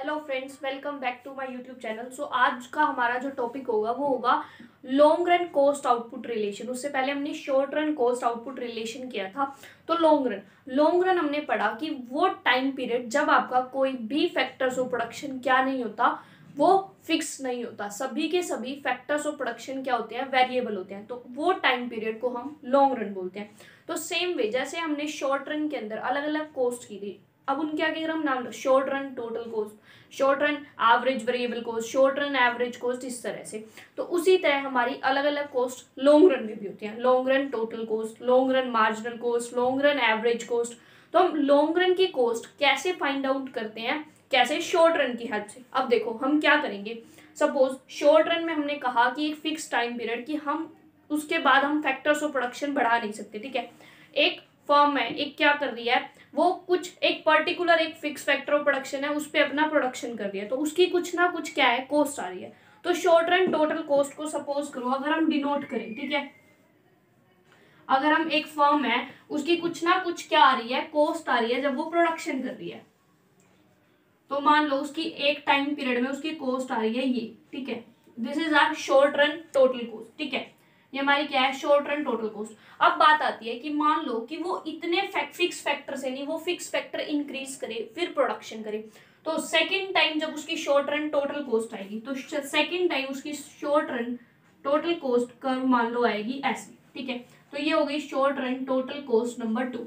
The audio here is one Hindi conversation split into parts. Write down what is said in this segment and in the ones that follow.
Hello friends, welcome back to my YouTube channel. So आज का हमारा जो टॉपिक होगा वो होगा long run cost output relation. उससे पहले हमने short run cost output relation किया था। तो लॉन्ग रन हमने पढ़ा कि वो टाइम पीरियड जब आपका कोई भी फैक्टर्स ऑफ प्रोडक्शन क्या नहीं होता, वो फिक्स नहीं होता। सभी के सभी फैक्टर्स ऑफ प्रोडक्शन क्या होते हैं, वेरिएबल होते हैं। तो वो टाइम पीरियड को हम लॉन्ग रन बोलते हैं। तो सेम वे जैसे हमने शॉर्ट रन के अंदर अलग अलग कॉस्ट की थी, अब उनके आगे अगर हम नाम short run total cost, short run average variable cost, short run average cost, इस तरह से। तो उसी तरह हमारी अलग अलग कॉस्ट लॉन्ग रन में भी होती हैं। Long run total cost, long run marginal cost, long run average cost. तो हम लॉन्ग रन की कॉस्ट कैसे फाइंड आउट करते हैं, कैसे? शॉर्ट रन की हेल्प से। अब देखो हम क्या करेंगे। सपोज शॉर्ट रन में हमने कहा कि एक फिक्स टाइम पीरियड कि हम उसके बाद हम फैक्टर्स ऑफ प्रोडक्शन बढ़ा नहीं सकते। ठीक है, एक फर्म है, एक क्या कर रही है, वो कुछ एक पर्टिकुलर एक फिक्स फैक्टर ऑफ प्रोडक्शन है, उस पर अपना प्रोडक्शन कर रही है, तो उसकी कुछ ना कुछ क्या है, कॉस्ट आ रही है। तो शॉर्ट रन टोटल कॉस्ट को सपोज करो अगर हम डिनोट करें, ठीक है, अगर हम एक फर्म है उसकी कुछ ना कुछ क्या आ रही है, कॉस्ट आ रही है जब वो प्रोडक्शन कर रही है। तो मान लो उसकी एक टाइम पीरियड में उसकी कॉस्ट आ रही है ये, ठीक है, this is our short run total cost. ठीक है, ये हमारी क्या है, शॉर्ट रन टोटल कॉस्ट। अब बात आती है कि मान लो कि वो इतने फिक्स फैक्टर से नहीं, वो फिक्स फैक्टर इंक्रीज करे फिर प्रोडक्शन करे। तो सेकेंड टाइम जब उसकी शॉर्ट रन टोटल कॉस्ट आएगी, तो सेकेंड टाइम उसकी short run total cost curve मान लो आएगी ऐसी। ठीक है, तो ये हो गई short run total cost number 2।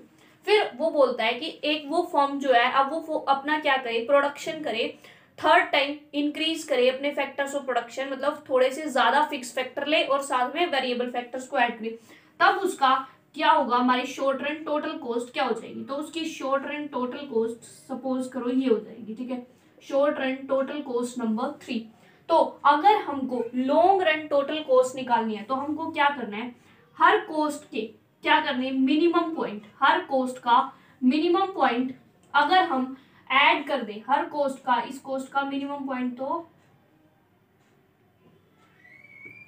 फिर वो बोलता है कि एक वो फर्म जो है, अब वो अपना क्या करे, प्रोडक्शन करे, थर्ड टाइम इंक्रीज करे अपने फैक्टर्स ऑफ प्रोडक्शन, मतलब थोड़े से ज्यादा फिक्स फैक्टर ले और साथ में वेरिएबल फैक्टर्स को ऐड करे, तब उसका क्या होगा, हमारी शॉर्ट रन टोटल कॉस्ट क्या हो जाएगी। तो उसकी short run total cost suppose करो ये हो जाएगी। ठीक है, short run total cost number 3। तो अगर हमको लॉन्ग रन टोटल कॉस्ट निकालनी है तो हमको क्या करना है, हर कॉस्ट के क्या करने, मिनिमम पॉइंट, हर कॉस्ट का मिनिमम पॉइंट अगर हम ऐड कर दे, हर कॉस्ट का, इस कॉस्ट का मिनिमम पॉइंट, तो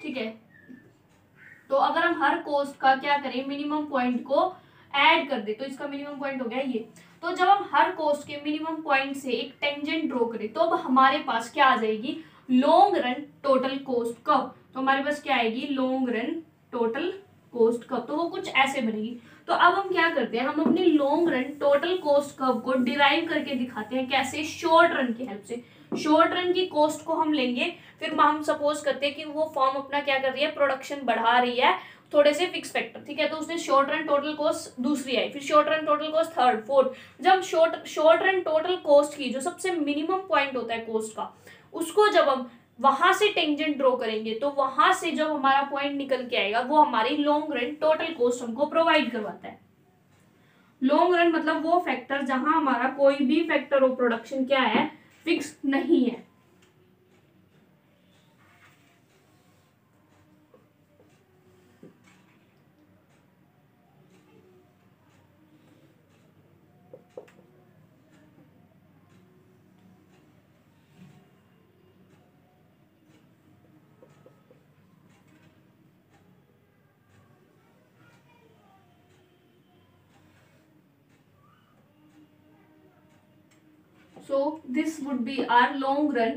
ठीक है, तो अगर हम हर कॉस्ट का क्या करें, मिनिमम पॉइंट को ऐड कर दे, तो इसका मिनिमम पॉइंट हो गया ये। तो जब हम हर कॉस्ट के मिनिमम पॉइंट से एक टेंजेंट ड्रॉ करें, तो अब हमारे पास क्या आ जाएगी, long run total cost curve. तो हमारे पास क्या आएगी, long run total cost curve. तो वो कुछ ऐसे बनेगी। तो अब हम क्या करते हैं, हम अपनी long run total cost curve को डिराइव करके दिखाते हैं। कैसे? शॉर्ट रन की हेल्प से। शॉर्ट रन की कॉस्ट को हम लेंगे, फिर हम सपोज करते हैं कि वो फर्म अपना क्या कर रही है, प्रोडक्शन बढ़ा रही है थोड़े से फिक्स फैक्टर। ठीक है, तो उसने शॉर्ट रन टोटल कॉस्ट दूसरी आई, फिर short run total cost third, fourth. जब शॉर्ट रन टोटल कॉस्ट की जो सबसे मिनिमम पॉइंट होता है कॉस्ट का, उसको जब हम वहां से टेंजेंट ड्रॉ करेंगे, तो वहां से जब हमारा पॉइंट निकल के आएगा, वो हमारी लॉन्ग रन टोटल कॉस्ट हमको प्रोवाइड करवाता है। लॉन्ग रन मतलब वो फैक्टर जहां हमारा कोई भी फैक्टर ऑफ प्रोडक्शन क्या है, फिक्स नहीं है। So this would be our long run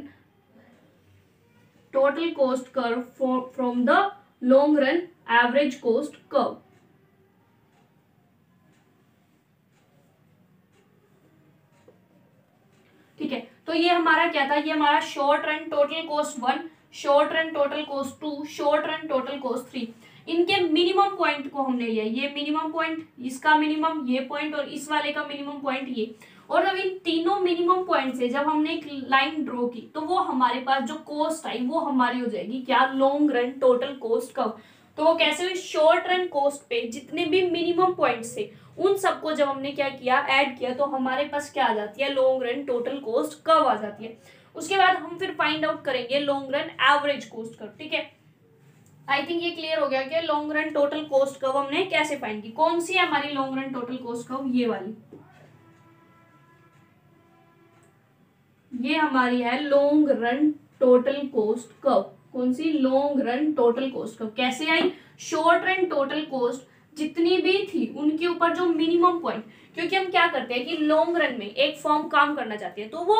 total cost curve from the long run average cost curve. ठीक है, तो ये हमारा क्या था, ये हमारा short run total cost 1, short run total cost 2, short run total cost 3। इनके मिनिमम पॉइंट को हमने लिया, ये मिनिमम पॉइंट, इसका मिनिमम ये पॉइंट, और इस वाले का मिनिमम पॉइंट ये। और जब इन तीनों मिनिमम पॉइंट से जब हमने एक लाइन ड्रॉ की, तो वो हमारे पास जो कॉस्ट आई वो हमारी हो जाएगी क्या, long run total cost curve. तो वो कैसे हुई, शॉर्ट रन कॉस्ट पे जितने भी मिनिमम पॉइंट से उन सबको जब हमने क्या किया, ऐड किया, तो हमारे पास क्या आ जाती है, long run total cost curve आ जाती है। उसके बाद हम फिर फाइंड आउट करेंगे long run average cost curve. ठीक है, आई थिंक ये क्लियर हो गया कि long run total cost curve हमने कैसे फाइंड की। कौन सी है हमारी long run total cost curve, ये वाली, ये हमारी है long run total cost curve. कौन सी, long run total cost curve. कैसे आई, शॉर्ट रन टोटल कॉस्ट जितनी भी थी उनके ऊपर जो मिनिमम पॉइंट, क्योंकि हम क्या करते हैं कि लॉन्ग रन में एक फर्म काम करना चाहती है, तो वो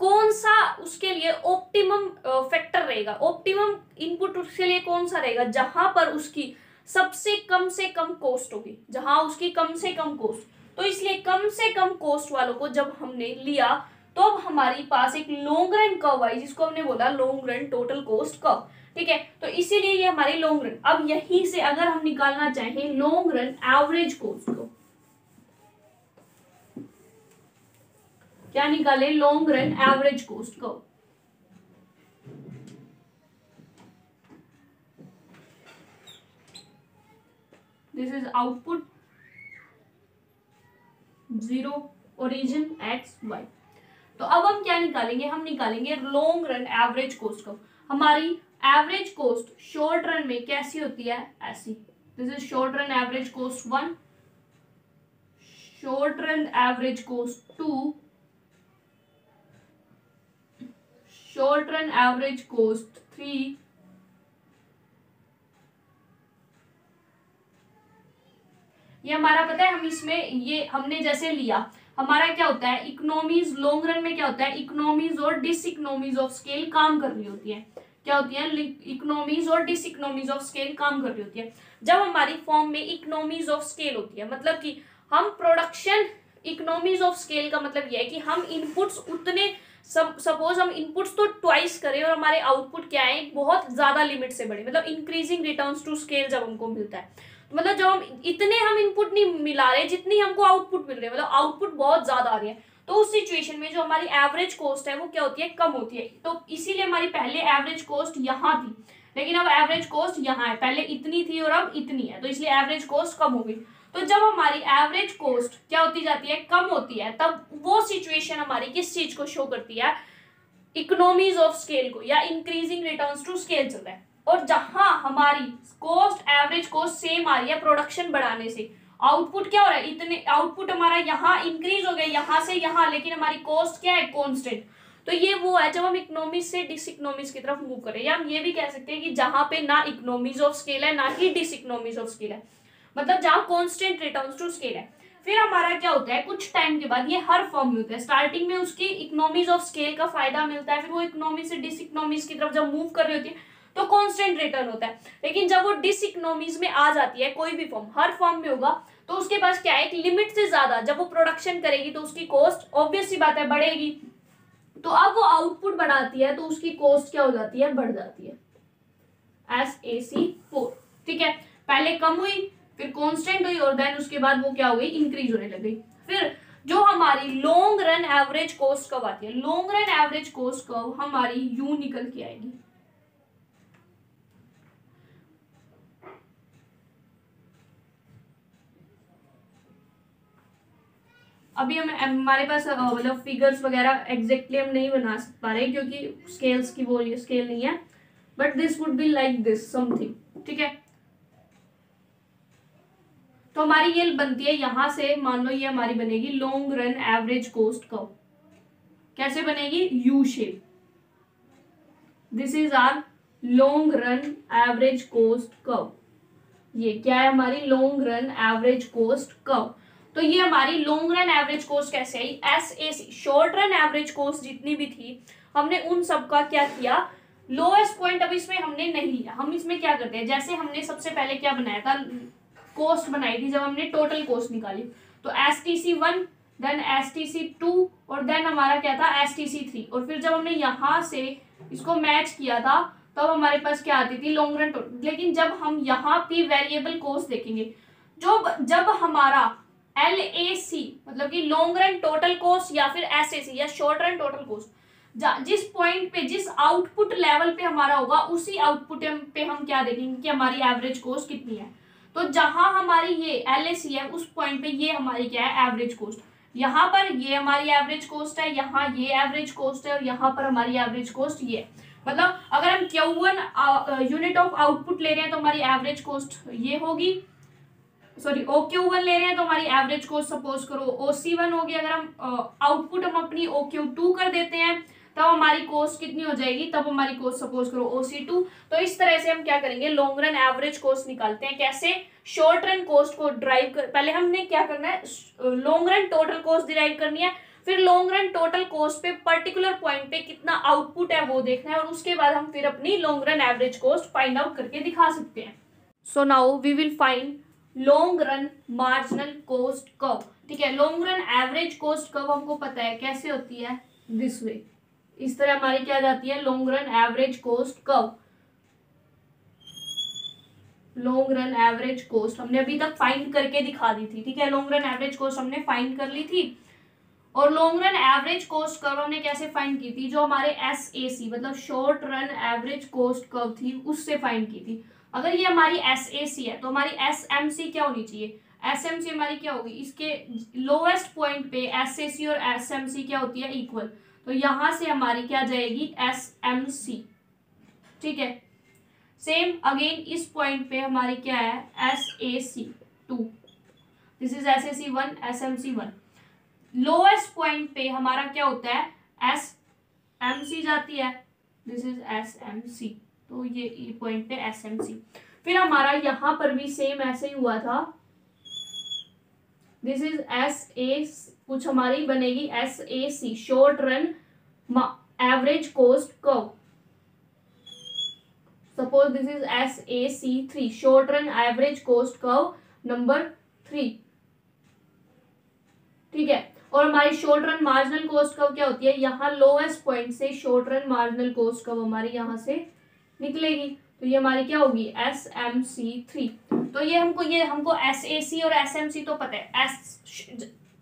कौन सा उसके लिए ऑप्टिमम फैक्टर रहेगा, ऑप्टिमम इनपुट उसके लिए कौन सा रहेगा, जहां पर उसकी सबसे कम से कम कॉस्ट होगी, जहां उसकी कम से कम कॉस्ट। तो इसलिए कम से कम कॉस्ट वालों को जब हमने लिया तो अब हमारे पास एक लॉन्ग रन कर्व आई, जिसको हमने बोला long run total cost curve. ठीक है, तो इसीलिए ये हमारी लॉन्ग रन। अब यहीं से अगर हम निकालना चाहें लॉन्ग रन एवरेज कॉस्ट को, क्या निकाले, long run average cost curve. This is output 0 origin X Y. तो अब हम क्या निकालेंगे, हम निकालेंगे long run average cost curve. हमारी एवरेज कॉस्ट शॉर्ट रन में कैसी होती है, ऐसी। This is short run average cost 1, short run average cost 2, short run average cost 3, ये हमारा पता है। हम इसमें ये हमने जैसे लिया, हमारा क्या होता है, इकोनॉमीज, लॉन्ग रन में क्या होता है, इकोनॉमीज और डिस इकोनॉमीज ऑफ स्केल काम कर रही होती है। क्या होती है, इकोनॉमीज और डिस इकोनॉमीज ऑफ स्केल काम कर रही होती है। जब हमारी फॉर्म में इकोनॉमीज ऑफ स्केल होती है, मतलब कि हम प्रोडक्शन, इकोनॉमीज ऑफ स्केल का मतलब यह है कि हम इनपुट्स उतने, सपोज हम इनपुट्स तो ट्वाइस करें और हमारे आउटपुट क्या है, बहुत ज्यादा लिमिट से बड़े, मतलब इंक्रीजिंग रिटर्न्स टू स्केल जब हमको मिलता है, मतलब जब हम इतने हम इनपुट नहीं मिला रहे जितनी हमको आउटपुट मिल रही है, मतलब आउटपुट बहुत ज्यादा आ रही है, तो उस सिचुएशन में जो हमारी एवरेज कॉस्ट है वो क्या होती है, कम होती है। तो इसीलिए हमारी पहले एवरेज कॉस्ट यहाँ थी, लेकिन अब एवरेज कॉस्ट यहाँ है, पहले इतनी थी और अब इतनी है, तो इसलिए एवरेज कॉस्ट कम हो गई। तो जब हमारी एवरेज कॉस्ट क्या होती जाती है, कम होती है, तब वो सिचुएशन हमारी किस चीज को शो करती है, इकोनॉमीज ऑफ स्केल को, या इंक्रीजिंग रिटर्न्स टू स्केल चल रहा है। और जहां हमारी कॉस्ट, एवरेज कॉस्ट सेम आ रही है प्रोडक्शन बढ़ाने से, आउटपुट क्या हो रहा है, इतने आउटपुट हमारा यहाँ इंक्रीज हो गया, यहाँ से यहाँ, लेकिन हमारी कॉस्ट क्या है, कॉन्स्टेंट। तो ये वो है जब हम इकोनॉमीज से डिस इकोनॉमीज की तरफ मूव करें, या हम ये भी कह सकते हैं कि जहां पे ना इकोनॉमीज ऑफ स्केल है ना ही डिस इकोनॉमीज ऑफ स्केल है, मतलब जहां कॉन्स्टेंट रिटर्न्स टू स्केल है। फिर हमारा क्या होता है, कुछ टाइम के बाद, ये हर फॉर्म में होता है, स्टार्टिंग में उसकी इकोनॉमीज ऑफ स्केल का फायदा मिलता है, फिर वो इकोनॉमी से डिस इकोनॉमीज की तरफ जब मूव कर रही होती है तो कांस्टेंट रिटर्न होता है। लेकिन जब वो डिस इकोनॉमीज में आ जाती है, कोई भी फॉर्म, हर फॉर्म में होगा, तो उसके पास क्या है, एक लिमिट से ज्यादा जब वो प्रोडक्शन करेगी तो उसकी कॉस्ट ऑब्वियस सी बात है बढ़ेगी। तो अब वो आउटपुट बढ़ाती है तो उसकी कॉस्ट क्या हो जाती है, बढ़ जाती है, SAC4। ठीक है, पहले कम हुई, फिर कांस्टेंट हुई, और देन उसके बाद वो क्या हो गई, इंक्रीज होने लग गई। फिर जो हमारी लॉन्ग रन एवरेज कॉस्ट कब आती है, लॉन्ग रन एवरेज कॉस्ट कब हमारी यूं निकल के आएगी, अभी हम हमारे पास मतलब फिगर्स वगैरह एग्जैक्टली हम नहीं बना पा रहे क्योंकि स्केल्स की वो स्केल नहीं है, but this would be like this something. ठीक है, तो हमारी ये बनती है, यहां से मान लो ये हमारी बनेगी long run average cost curve. कैसे बनेगी, U shape. This is our long run average cost curve. ये क्या है, हमारी long run average cost curve. तो ये हमारी लॉन्ग रन एवरेज कॉस्ट कैसे आई, SAC, short run average cost जितनी भी थी हमने उन सब का क्या किया, लोएस्ट पॉइंट अब इसमें हमने नहीं लिया। हम इसमें क्या करते हैं, जैसे हमने सबसे पहले क्या बनाया था, कॉस्ट बनाई थी जब हमने टोटल कॉस्ट निकाली, तो STC1, देन STC2, और देन हमारा क्या था, STC3। और फिर जब हमने यहाँ से इसको मैच किया था तब हमारे पास क्या आती थी, लॉन्ग रन टोटल। लेकिन जब हम यहाँ पे वेरिएबल कॉस्ट देखेंगे, जब हमारा LAC मतलब कि लॉन्ग रन टोटल कॉस्ट या फिर SAC या शॉर्ट रन टोटल कॉस्ट, जिस पॉइंट पे, जिस आउटपुट लेवल पे हमारा होगा, उसी आउटपुट पे हम क्या देखेंगे कि हमारी एवरेज कॉस्ट कितनी है। तो जहां हमारी ये LAC है उस पॉइंट पे ये हमारी क्या है, एवरेज कॉस्ट। यहाँ पर ये हमारी एवरेज कॉस्ट है, यहाँ ये एवरेज कॉस्ट है, और यहाँ पर हमारी एवरेज कॉस्ट ये। मतलब अगर हम Q1 यूनिट ऑफ आउटपुट ले रहे हैं तो हमारी एवरेज कॉस्ट ये होगी, सॉरी OQ1 ले रहे हैं तो हमारी एवरेज कॉस्ट सपोज करो OC1 होगी। अगर हम आउटपुट हम अपनी OQ2 कर देते हैं तब हमारी कॉस्ट कितनी हो जाएगी, तब हमारी कॉस्ट सपोज करो OC2। तो इस तरह से हम क्या करेंगे, लॉन्ग रन एवरेज कॉस्ट निकालते हैं। कैसे, शॉर्ट रन कॉस्ट को ड्राइव कर, पहले हमने क्या करना है, long run total cost derive करनी है, फिर लॉन्ग रन टोटल कॉस्ट पे पर्टिकुलर पॉइंट पे कितना आउटपुट है वो देखना है, और उसके बाद हम फिर अपनी long run average cost find out करके दिखा सकते हैं। So now we will find long run marginal cost curve. ठीक है, long run average cost curve हमको पता है कैसे होती है, दिस वे, इस तरह हमारी क्या जाती है long run average cost curve. Long run average cost हमने अभी तक फाइंड करके दिखा दी थी। ठीक है, लॉन्ग रन एवरेज कॉस्ट हमने फाइंड कर ली थी, और long run average cost curve हमने कैसे फाइंड की थी, जो हमारे SAC मतलब short run average cost curve थी उससे फाइंड की थी। अगर ये हमारी SAC है तो हमारी SMC क्या होनी चाहिए, SMC हमारी क्या होगी, इसके लोएस्ट पॉइंट पे SAC और SMC क्या होती है, इक्वल, तो यहां से हमारी क्या जाएगी SMC। ठीक है, सेम अगेन इस पॉइंट पे हमारी क्या है SAC2, this is SAC1 SMC1। Lowest point पे हमारा क्या होता है SMC जाती है, दिस इज SMC, तो ये पॉइंट पे SMC। फिर हमारा यहां पर भी सेम ऐसे ही हुआ था, दिस इज SA, कुछ हमारी बनेगी SAC short run average cost curve. Suppose this is SAC3 short run average cost curve number 3। ठीक है, और हमारी short run marginal cost curve क्या होती है, यहाँ लोएस्ट पॉइंट से short run marginal cost curve हमारी यहाँ से निकलेगी, तो ये हमारी क्या होगी SMC3। तो ये हमको SAC और SMC तो पता है,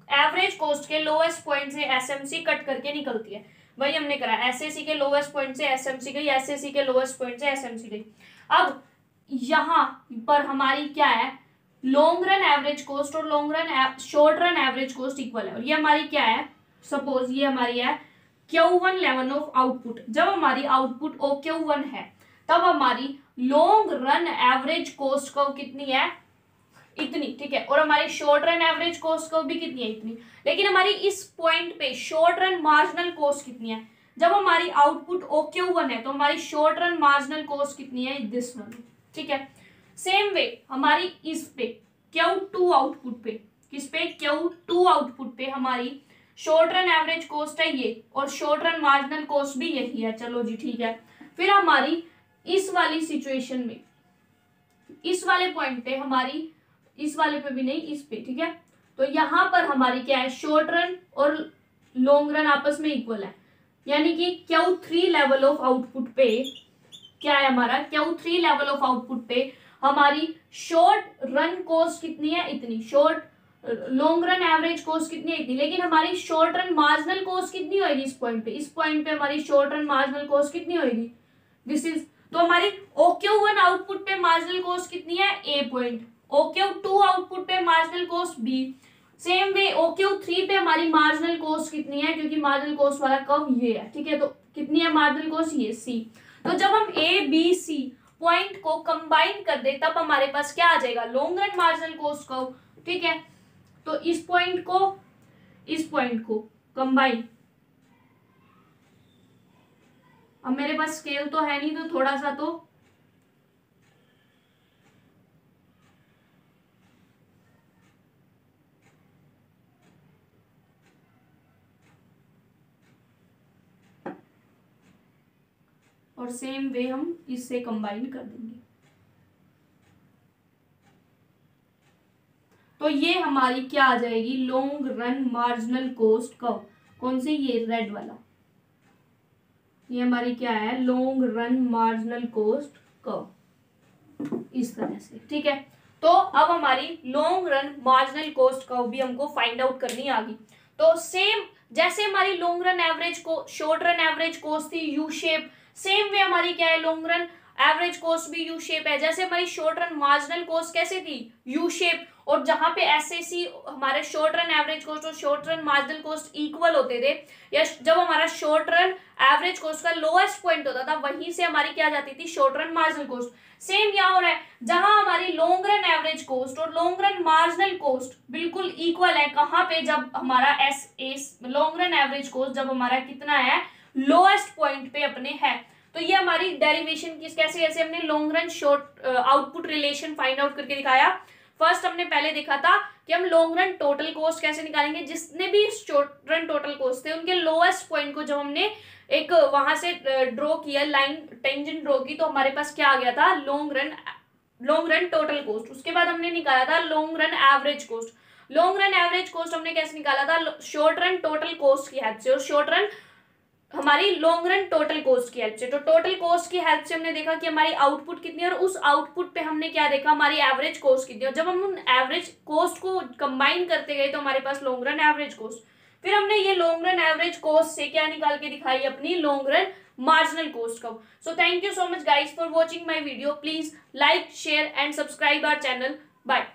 एवरेज कॉस्ट के लोएस्ट पॉइंट से SMC कट करके निकलती है, वही हमने करा। SAC के लोएस्ट पॉइंट से SMC गई, SAC के लोएस्ट पॉइंट से SMC गई। अब यहाँ पर हमारी क्या है लॉन्ग रन एवरेज कॉस्ट और long run short run average cost equal है, और ये हमारी क्या है, सपोज ये हमारी है Q1 लेवल ऑफ आउटपुट। जब हमारी आउटपुट OQ1 है तब हमारी long run average cost curve कितनी है, इतनी। ठीक है, और हमारी short run average cost curve भी कितनी है, इतनी। लेकिन हमारी इस पॉइंट पे शॉर्ट रन मार्जिनल कॉस्ट कितनी है, जब हमारी आउटपुट OQ1 है तो हमारी शॉर्ट रन मार्जिनल कॉस्ट कितनी है, दिस वन। ठीक है, सेम वे हमारी इस पे Q2 आउटपुट पे, किस पे Q2 आउटपुट पे हमारी शॉर्ट रन एवरेज कॉस्ट है ये, और शॉर्ट रन मार्जिनल कॉस्ट भी यही है। चलो जी ठीक है, फिर हमारी इस वाली सिचुएशन में इस वाले पॉइंट पे हमारी, इस वाले पे भी नहीं, इस पे। ठीक है, तो यहां पर हमारी क्या है शॉर्ट रन और लॉन्ग रन आपस में इक्वल है, यानी कि Q3 लेवल ऑफ आउटपुट पे क्या है हमारा, Q3 लेवल ऑफ आउटपुट पे हमारी शॉर्ट रन कॉस्ट कितनी है, इतनी। Short long run average cost कितनी है, इतनी। लेकिन हमारी शॉर्ट रन मार्जिनल कॉस्ट कितनी होगी इस पॉइंट पे, इस पॉइंट पे हमारी शॉर्ट रन मार्जिनल कॉस्ट कितनी होगी, दिस इज। तो हमारी OQ1 आउटपुट पे मार्जिनल कॉस्ट कितनी है, A पॉइंट। OQ2 आउटपुट पे marginal cost B। Same way OQ3 पे हमारी मार्जिनल कॉस्ट कितनी है, क्योंकि मार्जिनल कॉस्ट वाला कर्व ये है। ठीक है, तो कितनी है मार्जिनल कॉस्ट, ये C। तो जब हम ABC पॉइंट को कंबाइन कर दे तब हमारे पास क्या आ जाएगा, long run marginal cost curve. ठीक है, तो इस पॉइंट को कंबाइन, अब मेरे पास स्केल तो है नहीं, तो थोड़ा सा तो और सेम वे हम इससे कंबाइन कर देंगे, तो ये हमारी क्या आ जाएगी long run marginal cost curve. कौन सी, ये रेड वाला, ये हमारी क्या है long run marginal cost curve, इस तरह से। ठीक है, तो अब हमारी long run marginal cost curve भी हमको फाइंड आउट करनी आ गई। तो सेम जैसे हमारी लॉन्ग रन एवरेज को शॉर्ट रन एवरेज कॉस्ट थी यू शेप, सेम वे हमारी क्या है लॉन्ग रन एवरेज कॉस्ट भी यू शेप है। जैसे हमारी शॉर्ट रन मार्जिनल कॉस्ट कैसे थी, यू शेप, और जहां पे SAC हमारे शॉर्ट रन एवरेज कॉस्ट और short run marginal cost equal होते थे, या जब हमारा शॉर्ट रन एवरेज कॉस्ट का लोएस्ट पॉइंट होता था वहीं से हमारी क्या जाती थी short run marginal cost. Same यहाँ हो रहा है, जहां हमारी लॉन्ग रन एवरेज कॉस्ट और लॉन्ग रन मार्जिनल कॉस्ट बिल्कुल इक्वल है, कहां पे, जब हमारा लॉन्ग रन एवरेज कॉस्ट जब हमारा कितना है लोएस्ट पॉइंट पे अपने है। तो ये हमारी डेरिवेशन की कैसे हमने long run short output relation find out करके दिखाया। फर्स्ट हमने पहले देखा था कि हम लॉन्ग रन टोटल कॉस्ट कैसे निकालेंगे। जितने भी शॉर्ट रन टोटल कॉस्ट थे उनके लोएस्ट पॉइंट को जब हमने एक वहां से ड्रॉ किया, लाइन टेंजेंट ड्रॉ की, तो हमारे पास क्या आ गया था, लॉन्ग रन टोटल कॉस्ट। उसके बाद हमने निकाला था long run average cost. Long run average cost हमने कैसे निकाला था, शॉर्ट रन टोटल कॉस्ट की हेल्प से, और शॉर्ट रन हमारी लॉन्ग रन टोटल कॉस्ट की हेल्प से। तो टोटल कॉस्ट की हेल्प से हमने देखा कि हमारी आउटपुट कितनी है, और उस आउटपुट पे हमने क्या देखा, हमारी एवरेज कॉस्ट कितनी है। जब हम उन एवरेज कॉस्ट को कंबाइन करते गए तो हमारे पास लॉन्ग रन एवरेज कॉस्ट, फिर हमने ये लॉन्ग रन एवरेज कॉस्ट से क्या निकाल के दिखाई, अपनी लॉन्ग रन मार्जिनल कॉस्ट का। So thank you so much guys for watching my video. Please like, share and subscribe our channel. Bye.